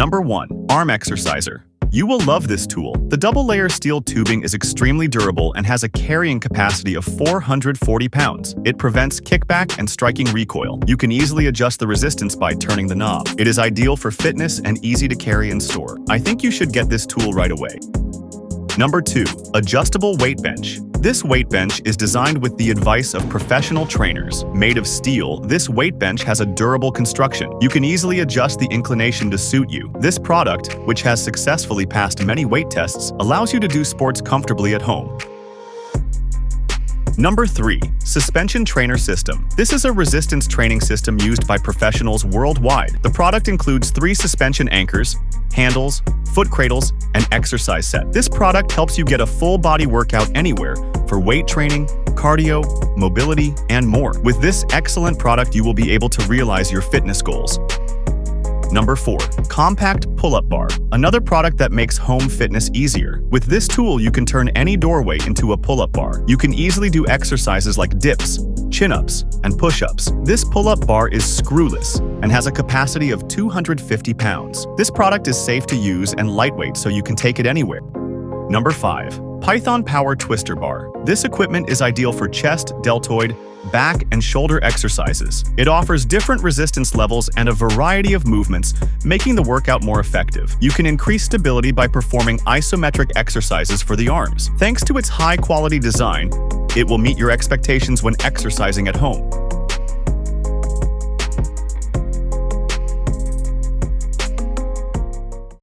Number 1. Arm Exerciser. You will love this tool. The double-layer steel tubing is extremely durable and has a carrying capacity of 440 pounds. It prevents kickback and striking recoil. You can easily adjust the resistance by turning the knob. It is ideal for fitness and easy to carry and store. I think you should get this tool right away. Number 2. Adjustable Weight Bench. This weight bench is designed with the advice of professional trainers. Made of steel, this weight bench has a durable construction. You can easily adjust the inclination to suit you. This product, which has successfully passed many weight tests, allows you to do sports comfortably at home. Number 3. Suspension Trainer System. This is a resistance training system used by professionals worldwide. The product includes 3 suspension anchors, handles, foot cradles, and exercise set. This product helps you get a full body workout anywhere for weight training, cardio, mobility, and more. With this excellent product, you will be able to realize your fitness goals. Number 4. Compact Pull-Up Bar. Another product that makes home fitness easier. With this tool, you can turn any doorway into a pull-up bar. You can easily do exercises like dips, chin-ups, and push-ups. This pull-up bar is screwless and has a capacity of 250 pounds. This product is safe to use and lightweight, so you can take it anywhere. Number 5. Python Power Twister Bar. This equipment is ideal for chest, deltoid, back, and shoulder exercises. It offers different resistance levels and a variety of movements, making the workout more effective. You can increase stability by performing isometric exercises for the arms. Thanks to its high-quality design, it will meet your expectations when exercising at home.